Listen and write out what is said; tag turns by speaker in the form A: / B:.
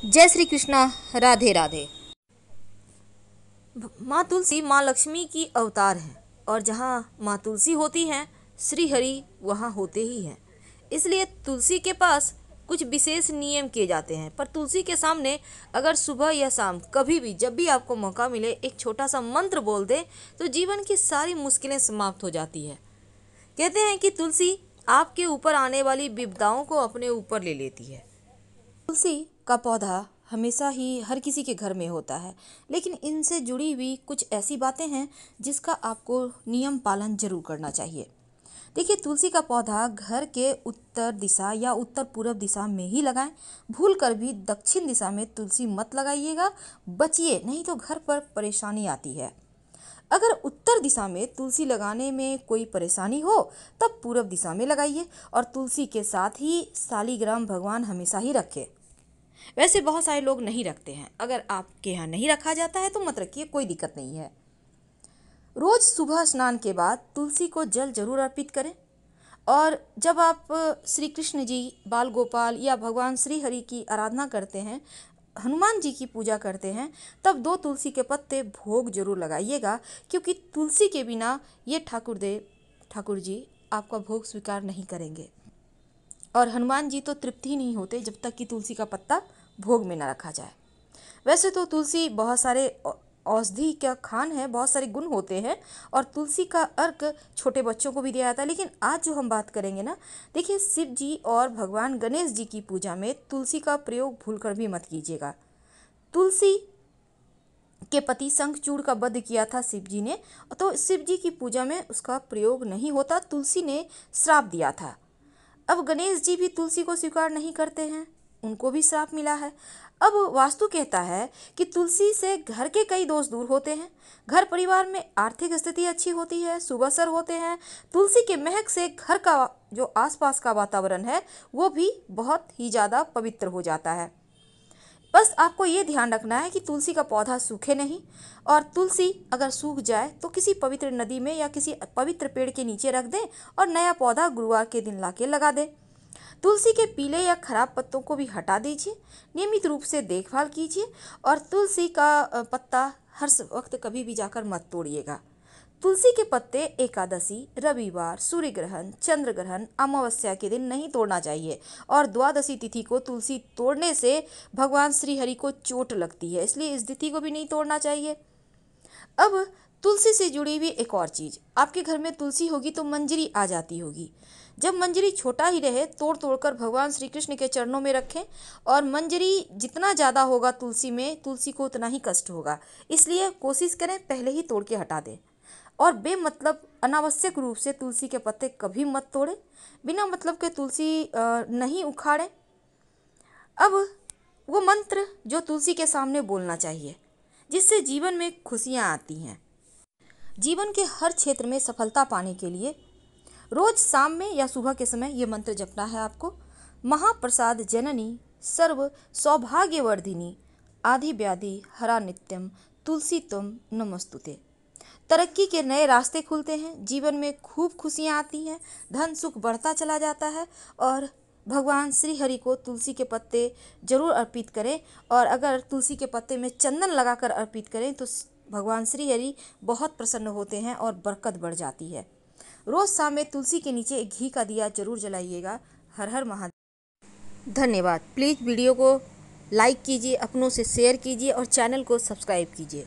A: जय श्री कृष्णा। राधे राधे। माँ तुलसी माँ लक्ष्मी की अवतार है और जहाँ माँ तुलसी होती हैं श्री हरि वहाँ होते ही हैं। इसलिए तुलसी के पास कुछ विशेष नियम किए जाते हैं। पर तुलसी के सामने अगर सुबह या शाम कभी भी जब भी आपको मौका मिले एक छोटा सा मंत्र बोल दे तो जीवन की सारी मुश्किलें समाप्त हो जाती है। कहते हैं कि तुलसी आपके ऊपर आने वाली विपदाओं को अपने ऊपर ले लेती है। तुलसी का पौधा हमेशा ही हर किसी के घर में होता है, लेकिन इनसे जुड़ी हुई कुछ ऐसी बातें हैं जिसका आपको नियम पालन जरूर करना चाहिए। देखिए, तुलसी का पौधा घर के उत्तर दिशा या उत्तर पूर्व दिशा में ही लगाएं। भूल कर भी दक्षिण दिशा में तुलसी मत लगाइएगा, बचिए, नहीं तो घर पर परेशानी आती है। अगर उत्तर दिशा में तुलसी लगाने में कोई परेशानी हो तब पूर्व दिशा में लगाइए और तुलसी के साथ ही शालिग्राम भगवान हमेशा ही रखें। वैसे बहुत सारे लोग नहीं रखते हैं, अगर आपके यहाँ नहीं रखा जाता है तो मत रखिए, कोई दिक्कत नहीं है। रोज सुबह स्नान के बाद तुलसी को जल जरूर अर्पित करें और जब आप श्री कृष्ण जी, बाल गोपाल या भगवान श्री हरि की आराधना करते हैं, हनुमान जी की पूजा करते हैं, तब 2 तुलसी के पत्ते भोग जरूर लगाइएगा, क्योंकि तुलसी के बिना ये ठाकुर जी आपका भोग स्वीकार नहीं करेंगे और हनुमान जी तो तृप्त ही नहीं होते जब तक कि तुलसी का पत्ता भोग में न रखा जाए। वैसे तो तुलसी बहुत सारे औषधि का खान है, बहुत सारे गुण होते हैं और तुलसी का अर्क छोटे बच्चों को भी दिया जाता है। लेकिन आज जो हम बात करेंगे ना, देखिए, शिव जी और भगवान गणेश जी की पूजा में तुलसी का प्रयोग भूलकर भी मत कीजिएगा। तुलसी के पति शंखचूड़ का वध किया था शिव जी ने, तो शिव जी की पूजा में उसका प्रयोग नहीं होता, तुलसी ने श्राप दिया था। अब गणेश जी भी तुलसी को स्वीकार नहीं करते हैं, उनको भी श्राप मिला है। अब वास्तु कहता है कि तुलसी से घर के कई दोष दूर होते हैं, घर परिवार में आर्थिक स्थिति अच्छी होती है, शुभ असर होते हैं। तुलसी के महक से घर का जो आसपास का वातावरण है वो भी बहुत ही ज़्यादा पवित्र हो जाता है। बस आपको ये ध्यान रखना है कि तुलसी का पौधा सूखे नहीं, और तुलसी अगर सूख जाए तो किसी पवित्र नदी में या किसी पवित्र पेड़ के नीचे रख दें और नया पौधा गुरुवार के दिन लाके लगा दें। तुलसी के पीले या खराब पत्तों को भी हटा दीजिए, नियमित रूप से देखभाल कीजिए और तुलसी का पत्ता हर वक्त कभी भी जाकर मत तोड़िएगा। तुलसी के पत्ते एकादशी, रविवार, सूर्य ग्रहण, चंद्र ग्रहण, अमावस्या के दिन नहीं तोड़ना चाहिए और द्वादशी तिथि को तुलसी तोड़ने से भगवान श्री हरि को चोट लगती है, इसलिए इस तिथि को भी नहीं तोड़ना चाहिए। अब तुलसी से जुड़ी हुई एक और चीज़, आपके घर में तुलसी होगी तो मंजरी आ जाती होगी। जब मंजरी छोटा ही रहे तोड़ तोड़कर भगवान श्री कृष्ण के चरणों में रखें, और मंजरी जितना ज़्यादा होगा तुलसी में, तुलसी को उतना ही कष्ट होगा, इसलिए कोशिश करें पहले ही तोड़ के हटा दें। और बेमतलब अनावश्यक रूप से तुलसी के पत्ते कभी मत तोड़ें, बिना मतलब के तुलसी नहीं उखाड़ें। अब वो मंत्र जो तुलसी के सामने बोलना चाहिए जिससे जीवन में खुशियाँ आती हैं। जीवन के हर क्षेत्र में सफलता पाने के लिए रोज शाम में या सुबह के समय ये मंत्र जपना है आपको। महाप्रसाद जननी सर्व सौभाग्यवर्धिनी आदि व्याधि हरा नित्यम तुलसी तुम नमस्तुते। तरक्की के नए रास्ते खुलते हैं, जीवन में खूब खुशियाँ आती हैं, धन सुख बढ़ता चला जाता है। और भगवान श्री हरि को तुलसी के पत्ते जरूर अर्पित करें, और अगर तुलसी के पत्ते में चंदन लगाकर अर्पित करें तो भगवान श्री हरि बहुत प्रसन्न होते हैं और बरकत बढ़ जाती है। रोज शाम में तुलसी के नीचे एक घी का दिया जरूर जलाइएगा। हर हर महादेव। धन्यवाद। प्लीज़ वीडियो को लाइक कीजिए, अपनों से शेयर कीजिए और चैनल को सब्सक्राइब कीजिए।